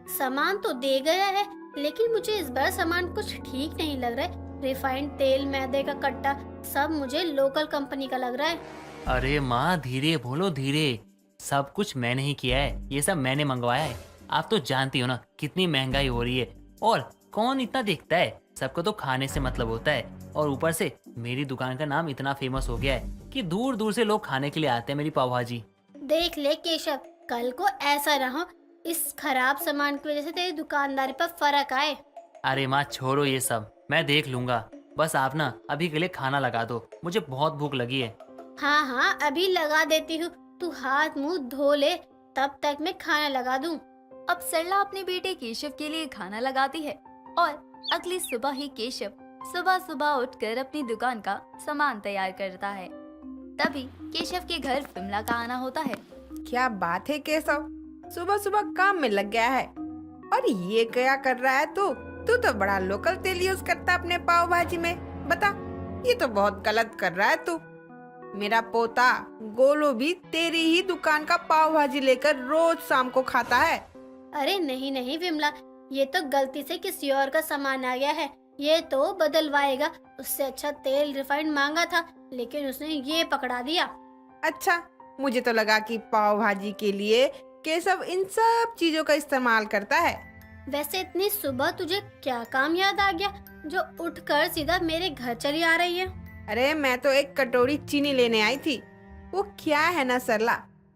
सामान तो दे गया है, लेकिन मुझे इस बार सामान कुछ ठीक नहीं लग रहा है। रिफाइंड तेल, मैदे का कट्टा, सब मुझे लोकल कंपनी का लग रहा है। अरे माँ धीरे बोलो, धीरे। सब कुछ मैंने ही किया है, ये सब मैंने मंगवाया है। आप तो जानती हो ना कितनी महंगाई हो रही है और कौन इतना देखता है। सबको तो खाने से मतलब होता है और ऊपर से मेरी दुकान का नाम इतना फेमस हो गया है कि दूर दूर से लोग खाने के लिए आते हैं मेरी पाव भाजी। देख ले केशव, कल को ऐसा ना हो इस खराब सामान की वजह से तेरी दुकानदारी पर फर्क आए। अरे माँ छोड़ो ये सब, मैं देख लूंगा। बस आप ना अभी के लिए खाना लगा दो, मुझे बहुत भूख लगी है। हाँ हाँ अभी लगा देती हूँ, तू हाथ मुंह धो ले, तब तक मैं खाना लगा दूँ। अब सरला अपने बेटे केशव के लिए खाना लगाती है और अगली सुबह ही केशव सुबह सुबह उठकर अपनी दुकान का सामान तैयार करता है। तभी केशव के घर विमला का आना होता है। क्या बात है केशव, सुबह सुबह काम में लग गया है। और ये क्या कर रहा है तू? तू तो बड़ा लोकल तेल यूज करता अपने पाव भाजी में। बता, ये तो बहुत गलत कर रहा है तू। मेरा पोता गोलू भी तेरी ही दुकान का पाव भाजी लेकर रोज शाम को खाता है। अरे नहीं नहीं विमला, ये तो गलती से किसी और का सामान आ गया है, ये तो बदलवाएगा। उससे अच्छा तेल रिफाइंड मांगा था, लेकिन उसने ये पकड़ा दिया। अच्छा, मुझे तो लगा कि पाव भाजी के लिए केशव इन सब चीजों का इस्तेमाल करता है। वैसे इतनी सुबह तुझे क्या काम याद आ गया जो उठकर सीधा मेरे घर चली आ रही है? अरे मैं तो एक कटोरी चीनी लेने आई थी। वो क्या है ना सरला,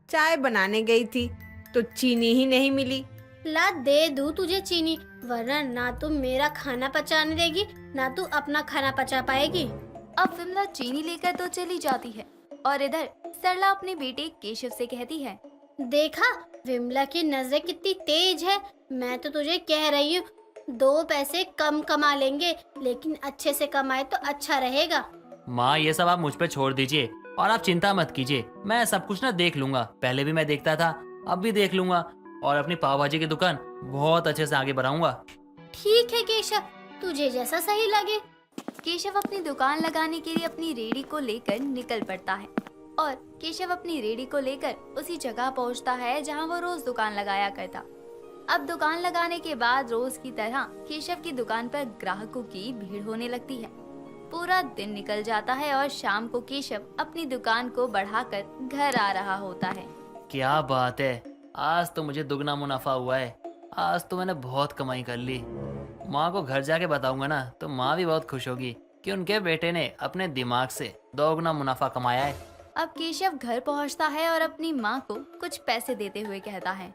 चाय बनाने गई थी तो चीनी ही नहीं मिली। ला दे दूं तुझे चीनी, वरना ना तू मेरा खाना पचाने देगी ना तू अपना खाना पचा पाएगी। अब विमला चीनी लेकर तो चली जाती है और इधर सरला अपने बेटे केशव से कहती है, देखा विमला की नजरें कितनी तेज है। मैं तो तुझे कह रही हूँ 2 पैसे कम कमा लेंगे, लेकिन अच्छे से कमाए तो अच्छा रहेगा। माँ, ये सब आप मुझ पे छोड़ दीजिए और आप चिंता मत कीजिए। मैं सब कुछ ना देख लूंगा। पहले भी मैं देखता था, अब भी देख लूंगा और अपनी पाव भाजी की दुकान बहुत अच्छे से आगे बढ़ाऊंगा। ठीक है केशव, तुझे जैसा सही लगे। केशव अपनी दुकान लगाने के लिए अपनी रेडी को लेकर निकल पड़ता है और केशव अपनी रेडी को लेकर उसी जगह पहुंचता है जहां वो रोज दुकान लगाया करता। अब दुकान लगाने के बाद रोज की तरह केशव की दुकान पर ग्राहकों की भीड़ होने लगती है। पूरा दिन निकल जाता है और शाम को केशव अपनी दुकान को बढ़ाकर घर आ रहा होता है। क्या बात है, आज तो मुझे दुगना मुनाफा हुआ है। आज तो मैंने बहुत कमाई कर ली। माँ को घर जाके बताऊंगा ना तो माँ भी बहुत खुश होगी कि उनके बेटे ने अपने दिमाग से दोगुना मुनाफा कमाया है। अब केशव घर पहुंचता है और अपनी माँ को कुछ पैसे देते हुए कहता है,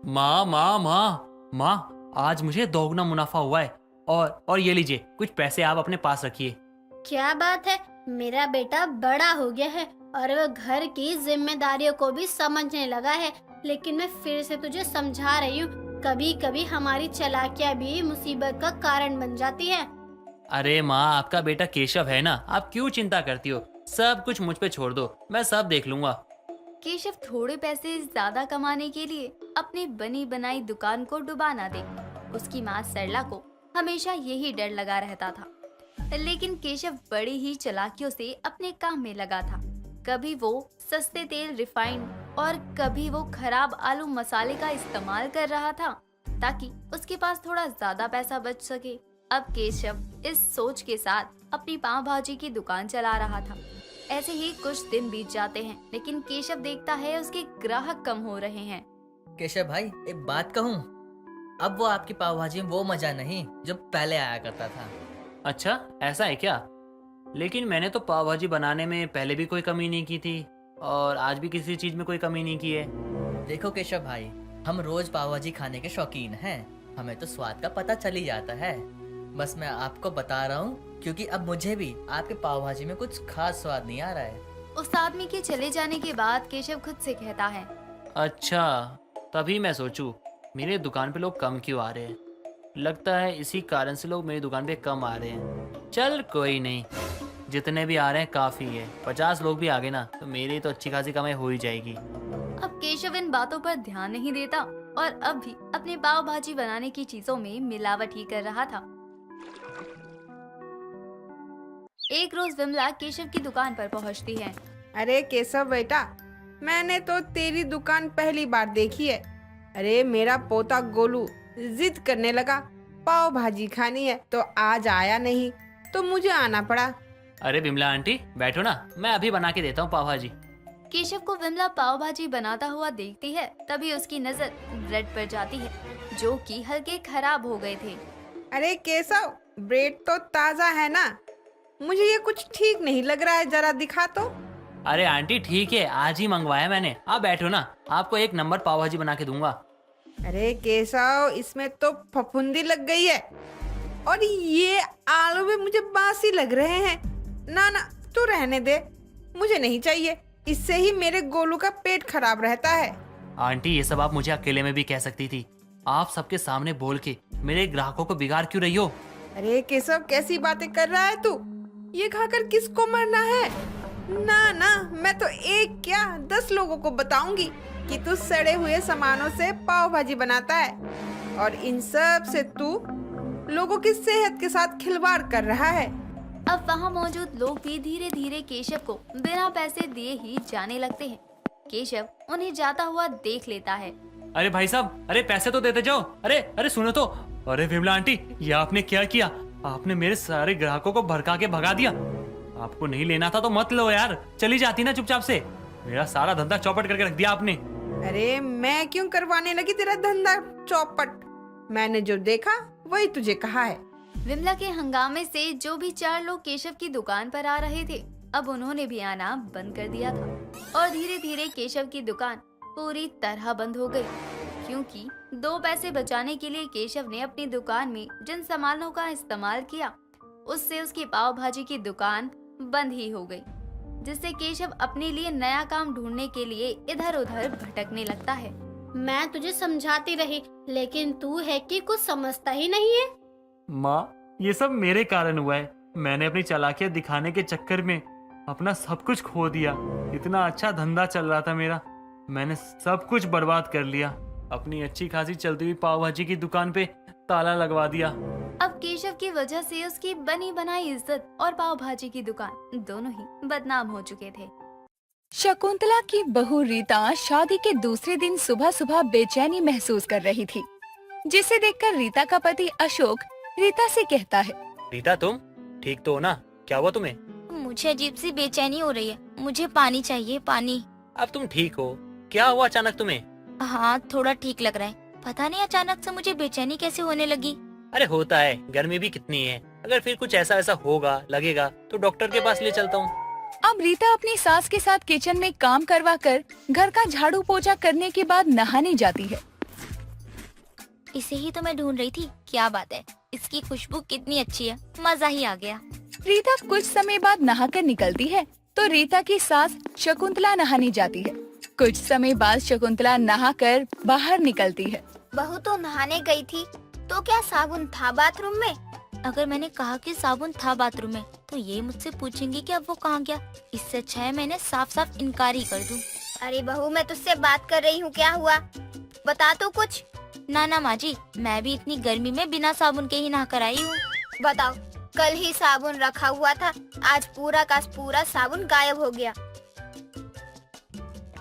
माँ माँ माँ माँ, आज मुझे दोगुना मुनाफा हुआ है और ये लीजिए, कुछ पैसे आप अपने पास रखिए। क्या बात है, मेरा बेटा बड़ा हो गया है और वो घर की जिम्मेदारियों को भी समझने लगा है। लेकिन मैं फिर से तुझे समझा रही हूँ, कभी कभी हमारी चालाकियाँ भी मुसीबत का कारण बन जाती है। अरे माँ, आपका बेटा केशव है ना, आप क्यों चिंता करती हो? सब कुछ मुझ पे छोड़ दो, मैं सब देख लूंगा। केशव थोड़े पैसे ज्यादा कमाने के लिए अपनी बनी बनाई दुकान को डुबा ना दे। उसकी माँ सरला को हमेशा यही डर लगा रहता था, लेकिन केशव बड़ी ही चालाकियों से अपने काम में लगा था। कभी वो सस्ते तेल रिफाइंड और कभी वो खराब आलू मसाले का इस्तेमाल कर रहा था ताकि उसके पास थोड़ा ज्यादा पैसा बच सके। अब केशव इस सोच के साथ अपनी पाव भाजी की दुकान चला रहा था। ऐसे ही कुछ दिन बीत जाते हैं, लेकिन केशव देखता है उसके ग्राहक कम हो रहे हैं। केशव भाई, एक बात कहूँ, अब वो आपकी पाव भाजी में वो मजा नहीं जो पहले आया करता था। अच्छा, ऐसा है क्या? लेकिन मैंने तो पाव भाजी बनाने में पहले भी कोई कमी नहीं की थी और आज भी किसी चीज में कोई कमी नहीं की है। देखो केशव भाई, हम रोज पाव भाजी खाने के शौकीन हैं, हमें तो स्वाद का पता चल ही जाता है। बस मैं आपको बता रहा हूँ क्योंकि अब मुझे भी आपके पाव भाजी में कुछ खास स्वाद नहीं आ रहा है। उस आदमी के चले जाने के बाद केशव खुद से कहता है, अच्छा, तभी मैं सोचूं मेरी दुकान पे लोग कम क्यों आ रहे हैं। लगता है इसी कारण से लोग मेरी दुकान पे कम आ रहे हैं। चल कोई नहीं, जितने भी आ रहे हैं काफी है। 50 लोग भी आ गए ना तो मेरी तो अच्छी खासी कमाई हो ही जाएगी। अब केशव इन बातों पर ध्यान नहीं देता और अब भी अपने पाव भाजी बनाने की चीजों में मिलावट ही कर रहा था। एक रोज विमला केशव की दुकान पर पहुंचती है। अरे केशव बेटा, मैंने तो तेरी दुकान पहली बार देखी है। अरे मेरा पोता गोलू जिद करने लगा पाव भाजी खानी है तो आज आया नहीं तो मुझे आना पड़ा। अरे विमला आंटी बैठो ना, मैं अभी बना के देता हूँ पाव भाजी। केशव को विमला पाव भाजी बनाता हुआ देखती है, तभी उसकी नजर ब्रेड पर जाती है जो कि हल्के खराब हो गए थे। अरे केशव, ब्रेड तो ताजा है ना, मुझे ये कुछ ठीक नहीं लग रहा है, जरा दिखा तो। अरे आंटी ठीक है, आज ही मंगवाया मैंने। आप बैठो ना, आपको 1 नंबर पाव भाजी बना के दूंगा। अरे केशव, इसमें तो फफूंदी लग गई है और ये आलू भी मुझे बासी लग रहे हैं। ना ना, तू रहने दे, मुझे नहीं चाहिए। इससे ही मेरे गोलू का पेट खराब रहता है। आंटी ये सब आप मुझे अकेले में भी कह सकती थी, आप सबके सामने बोल के मेरे ग्राहकों को बिगाड़ क्यों रही हो? अरे केशव, कैसी बातें कर रहा है तू? ये खाकर किसको मरना है? ना ना, मैं तो एक क्या 10 लोगों को बताऊंगी कि तू सड़े हुए सामानों से पाव भाजी बनाता है, और इन सब से तू लोगों की सेहत के साथ खिलवाड़ कर रहा है। अब वहाँ मौजूद लोग भी धीरे धीरे केशव को बिना पैसे दिए ही जाने लगते हैं। केशव उन्हें जाता हुआ देख लेता है। अरे भाई साहब, अरे पैसे तो देते जाओ। अरे अरे सुनो तो। अरे विमला आंटी, ये आपने क्या किया? आपने मेरे सारे ग्राहकों को भड़का के भगा दिया। आपको नहीं लेना था तो मत लो यार, चली जाती ना चुपचाप से। मेरा सारा धंधा चौपट करके रख दिया आपने। अरे मैं क्यों करवाने लगी तेरा धंधा चौपट? मैंने जो देखा वही तुझे कहा है। विमला के हंगामे से जो भी 4 लोग केशव की दुकान पर आ रहे थे, अब उन्होंने भी आना बंद कर दिया था और धीरे धीरे केशव की दुकान पूरी तरह बंद हो गई, क्योंकि 2 पैसे बचाने के लिए केशव ने अपनी दुकान में जिन सामानों का इस्तेमाल किया, उससे उसकी पाव भाजी की दुकान बंद ही हो गई, जिससे केशव अपने लिए नया काम ढूंढने के लिए इधर उधर भटकने लगता है। मैं तुझे समझाती रही, लेकिन तू है कि कुछ समझता ही नहीं है। माँ, ये सब मेरे कारण हुआ है। मैंने अपनी चालाकियां दिखाने के चक्कर में अपना सब कुछ खो दिया। इतना अच्छा धंधा चल रहा था मेरा, मैंने सब कुछ बर्बाद कर लिया। अपनी अच्छी खासी चलती हुई पाव भाजी की दुकान पे ताला लगवा दिया। अब केशव की वजह से उसकी बनी बनाई इज्जत और पाव भाजी की दुकान दोनों ही बदनाम हो चुके थे। शकुंतला की बहू रीता शादी के दूसरे दिन सुबह सुबह बेचैनी महसूस कर रही थी, जिसे देखकर रीता का पति अशोक रीता से कहता है, रीता तुम ठीक तो हो ना? क्या हुआ तुम्हें? मुझे अजीब सी बेचैनी हो रही है, मुझे पानी चाहिए, पानी। अब तुम ठीक हो? क्या हुआ अचानक तुम्हें? हाँ, थोड़ा ठीक लग रहा है। पता नहीं अचानक से मुझे बेचैनी कैसे होने लगी। अरे होता है, गर्मी भी कितनी है। अगर फिर कुछ ऐसा ऐसा होगा लगेगा तो डॉक्टर के पास ले चलता हूँ। अब रीता अपनी सास के साथ किचन में काम करवा कर घर का झाड़ू पोछा करने के बाद नहाने जाती है। इसे ही तो मैं ढूंढ रही थी। क्या बात है, इसकी खुशबू कितनी अच्छी है, मजा ही आ गया। रीता कुछ समय बाद नहाकर निकलती है तो रीता की सास शकुंतला नहाने जाती है। कुछ समय बाद शकुंतला नहाकर बाहर निकलती है। बहू तो नहाने गई थी, तो क्या साबुन था बाथरूम में? अगर मैंने कहा कि साबुन था बाथरूम में तो ये मुझसे पूछेंगी कि अब वो कहाँ गया। इससे अच्छा है मैंने साफ साफ इनकार ही कर दूं। अरे बहू, मैं तुझसे बात कर रही हूँ, क्या हुआ बता तो कुछ। ना ना माँ जी, मैं भी इतनी गर्मी में बिना साबुन के ही नहा कर आई हूँ। बताओ, कल ही साबुन रखा हुआ था, आज पूरा का पूरा साबुन गायब हो गया।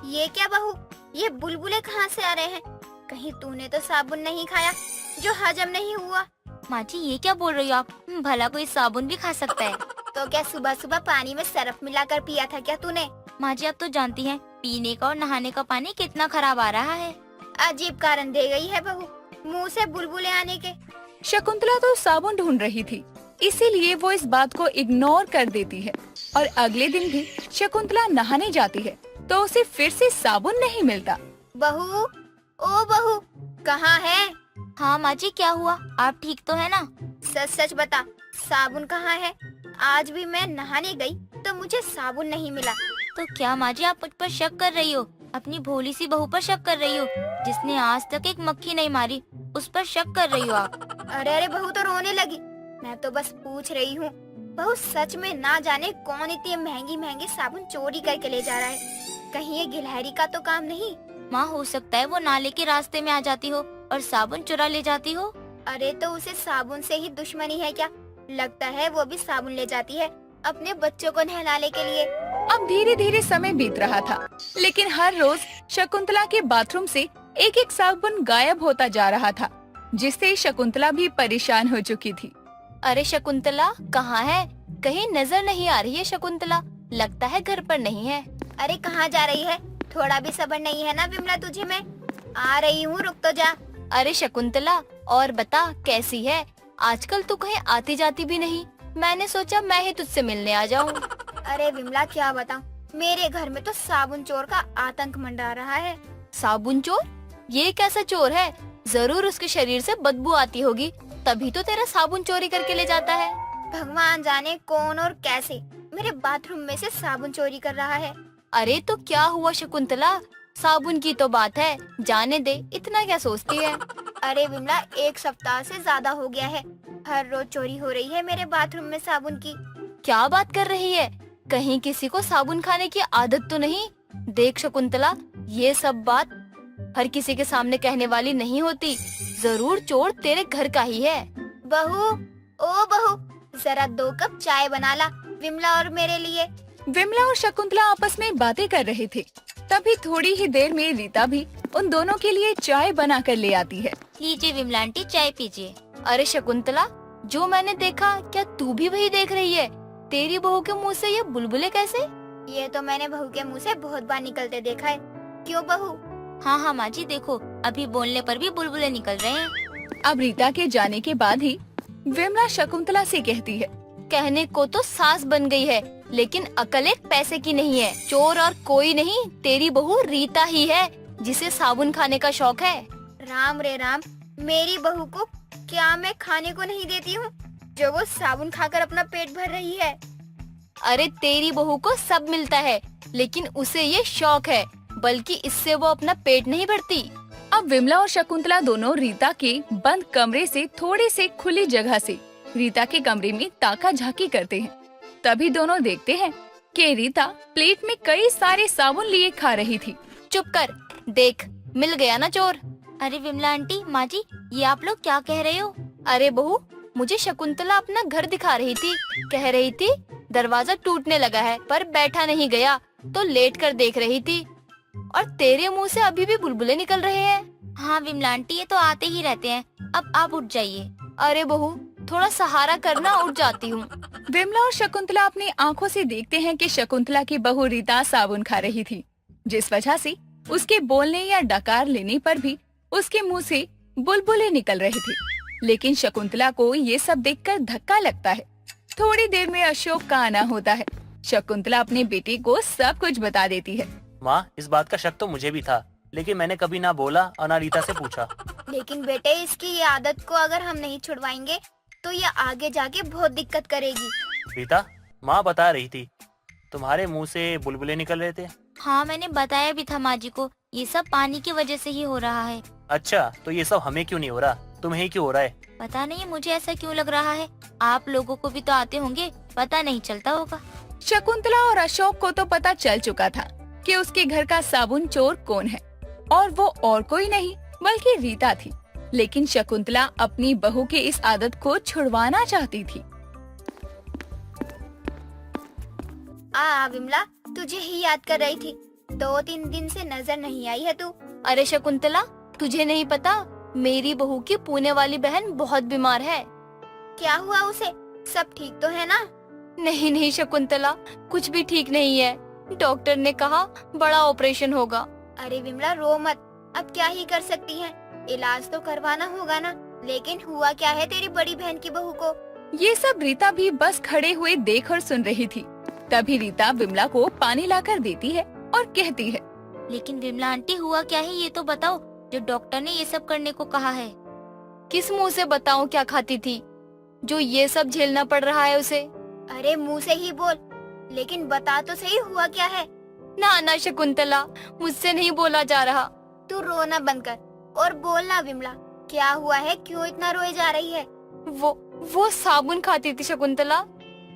ये क्या बहू, ये बुलबुले कहाँ से आ रहे हैं? कहीं तूने तो साबुन नहीं खाया जो हजम नहीं हुआ? माँ जी, ये क्या बोल रही हो आप? भला कोई साबुन भी खा सकता है? तो क्या सुबह सुबह पानी में सरफ मिलाकर पिया था क्या तूने? माँ जी, आप तो जानती हैं पीने का और नहाने का पानी कितना खराब आ रहा है। अजीब कारण दे गई है बहू, मुंह से बुलबुले आने के। शकुंतला तो साबुन ढूंढ रही थी, इसीलिए वो इस बात को इग्नोर कर देती है और अगले दिन भी शकुंतला नहाने जाती है तो उसे फिर से साबुन नहीं मिलता। बहू, ओ बहू, कहाँ है? हाँ माँ जी, क्या हुआ? आप ठीक तो है ना? सच सच बता, साबुन कहाँ है? आज भी मैं नहाने गई तो मुझे साबुन नहीं मिला। तो क्या माँ जी, आप मुझ पर शक कर रही हो? अपनी भोली सी बहू पर शक कर रही हो, जिसने आज तक एक मक्खी नहीं मारी, उस पर शक कर रही हो आप? अरे अरे, बहू तो रोने लगी। मैं तो बस पूछ रही हूँ। बहू, सच में ना जाने कौन इतनी महंगी महंगी साबुन चोरी करके ले जा रहा है। कहीं ये गिलहरी का तो काम नहीं? माँ, हो सकता है वो नाले के रास्ते में आ जाती हो और साबुन चुरा ले जाती हो। अरे तो उसे साबुन से ही दुश्मनी है क्या? लगता है वो भी साबुन ले जाती है अपने बच्चों को नहलाने के लिए। अब धीरे धीरे समय बीत रहा था, लेकिन हर रोज शकुंतला के बाथरूम से एक एक साबुन गायब होता जा रहा था, जिससे शकुंतला भी परेशान हो चुकी थी। अरे शकुंतला कहाँ है? कहीं नजर नहीं आ रही है शकुंतला, लगता है घर पर नहीं है। अरे कहाँ जा रही है? थोड़ा भी सब्र नहीं है ना विमला तुझे? मैं आ रही हूँ, रुक तो जा। अरे शकुंतला, और बता कैसी है? आजकल तू कहीं आती जाती भी नहीं, मैंने सोचा मैं ही तुझसे मिलने आ जाऊँ। अरे विमला, क्या बताऊँ, मेरे घर में तो साबुन चोर का आतंक मंडरा रहा है। साबुन चोर? ये कैसा चोर है? जरूर उसके शरीर से बदबू आती होगी, तभी तो तेरा साबुन चोरी करके ले जाता है। भगवान जाने कौन और कैसे मेरे बाथरूम में से साबुन चोरी कर रहा है। अरे तो क्या हुआ शकुंतला, साबुन की तो बात है, जाने दे, इतना क्या सोचती है? अरे विमला, 1 सप्ताह से ज्यादा हो गया है, हर रोज चोरी हो रही है मेरे बाथरूम में साबुन की। क्या बात कर रही है? कहीं किसी को साबुन खाने की आदत तो नहीं। देख शकुंतला, ये सब बात हर किसी के सामने कहने वाली नहीं होती। जरूर चोर तेरे घर का ही है। बहू, ओ बहू, जरा 2 कप चाय बना ला विमला और मेरे लिए। विमला और शकुंतला आपस में बातें कर रहे थे। तभी थोड़ी ही देर में रीता भी उन दोनों के लिए चाय बना कर ले आती है। लीजिए विमला आंटी, चाय पीजिए। अरे शकुंतला, जो मैंने देखा क्या तू भी वही देख रही है? तेरी बहू के मुंह से ये बुलबुले कैसे? ये तो मैंने बहू के मुंह से बहुत बार निकलते देखा है। क्यों बहू? हाँ हाँ माँ जी, देखो अभी बोलने पर भी बुलबुले निकल रहे हैं। अब रीता के जाने के बाद ही विमला शकुंतला से कहती है, कहने को तो सास बन गई है, लेकिन अकल एक पैसे की नहीं है। चोर और कोई नहीं, तेरी बहू रीता ही है जिसे साबुन खाने का शौक है। राम रे राम, मेरी बहू को क्या मैं खाने को नहीं देती हूँ जो वो साबुन खाकर अपना पेट भर रही है? अरे तेरी बहू को सब मिलता है, लेकिन उसे ये शौक है, बल्कि इससे वो अपना पेट नहीं भरती। अब विमला और शकुंतला दोनों रीता के बंद कमरे से थोड़ी से खुली जगह से रीता के कमरे में ताका झाकी करते हैं। तभी दोनों देखते हैं कि रीता प्लेट में कई सारे साबुन लिए खा रही थी। चुप कर, देख मिल गया ना चोर। अरे विमला आंटी, माँ जी, ये आप लोग क्या कह रहे हो? अरे बहू, मुझे शकुंतला अपना घर दिखा रही थी। कह रही थी दरवाजा टूटने लगा है, पर बैठा नहीं गया तो लेट कर देख रही थी। और तेरे मुंह से अभी भी बुलबुले निकल रहे हैं। हाँ विमला आंटी, ये तो आते ही रहते हैं। अब आप उठ जाइए। अरे बहू, थोड़ा सहारा करना, उठ जाती हूँ। विमला और शकुंतला अपनी आंखों से देखते हैं कि शकुंतला की बहू रीता साबुन खा रही थी, जिस वजह से उसके बोलने या डकार लेने पर भी उसके मुंह से बुलबुले निकल रहे थे। लेकिन शकुंतला को ये सब देखकर धक्का लगता है। थोड़ी देर में अशोक का आना होता है। शकुंतला अपने बेटे को सब कुछ बता देती है। माँ, इस बात का शक तो मुझे भी था, लेकिन मैंने कभी ना बोला और ना रीता से पूछा। लेकिन बेटे, इसकी ये आदत को अगर हम नहीं छुड़वाएंगे तो ये आगे जाके बहुत दिक्कत करेगी। रीता, माँ बता रही थी तुम्हारे मुंह से बुलबुले निकल रहे थे। हाँ, मैंने बताया भी था माँ जी को, ये सब पानी की वजह से ही हो रहा है। अच्छा, तो ये सब हमें क्यों नहीं हो रहा, तुम्हें ही क्यों हो रहा है? पता नहीं मुझे ऐसा क्यों लग रहा है। आप लोगों को भी तो आते होंगे, पता नहीं चलता होगा। शकुंतला और अशोक को तो पता चल चुका था कि उसके घर का साबुन चोर कौन है, और वो और कोई नहीं बल्कि रीता थी। लेकिन शकुंतला अपनी बहू की इस आदत को छुड़वाना चाहती थी। विमला, तुझे ही याद कर रही थी। 2-3 दिन से नजर नहीं आई है तू। अरे शकुंतला, तुझे नहीं पता, मेरी बहू की पुणे वाली बहन बहुत बीमार है। क्या हुआ उसे? सब ठीक तो है ना? नहीं नहीं शकुंतला, कुछ भी ठीक नहीं है। डॉक्टर ने कहा बड़ा ऑपरेशन होगा। अरे विमला, रो मत, अब क्या ही कर सकती हैं? इलाज तो करवाना होगा ना। लेकिन हुआ क्या है तेरी बड़ी बहन की बहू को? ये सब रीता भी बस खड़े हुए देख और सुन रही थी। तभी रीता विमला को पानी लाकर देती है और कहती है, लेकिन विमला आंटी, हुआ क्या है ये तो बताओ, जो डॉक्टर ने ये सब करने को कहा है। किस मुंह से बताऊं क्या खाती थी जो ये सब झेलना पड़ रहा है उसे? अरे मुंह से ही बोल, लेकिन बता तो सही, हुआ क्या है? ना ना शकुंतला, मुझसे नहीं बोला जा रहा। तू रोना बंद कर और बोलना विमला, क्या हुआ है? क्यों इतना रोए जा रही है? वो साबुन खाती थी शकुंतला।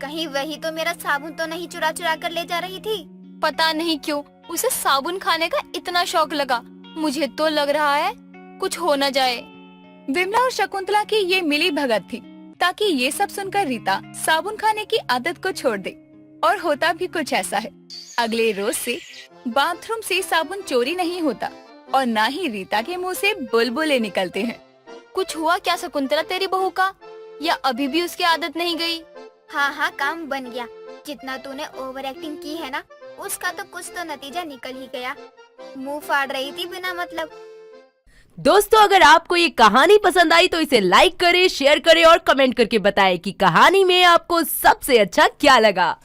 कहीं वही तो मेरा साबुन तो नहीं चुरा चुरा कर ले जा रही थी? पता नहीं क्यों उसे साबुन खाने का इतना शौक लगा। मुझे तो लग रहा है कुछ हो न जाए। विमला और शकुंतला की ये मिली भगत थी ताकि ये सब सुनकर रीता साबुन खाने की आदत को छोड़ दे। और होता भी कुछ ऐसा है। अगले रोज से बाथरूम से साबुन चोरी नहीं होता और ना ही रीता के मुंह से बुलबुले निकलते हैं। कुछ हुआ क्या शकुंतला तेरी बहू का, या अभी भी उसकी आदत नहीं गई? हाँ, काम बन गया। जितना तूने ओवर एक्टिंग की है ना, उसका तो कुछ तो नतीजा निकल ही गया। मुंह फाड़ रही थी बिना मतलब। दोस्तों, अगर आपको ये कहानी पसंद आई तो इसे लाइक करें, शेयर करें और कमेंट करके बताएं कि कहानी में आपको सबसे अच्छा क्या लगा।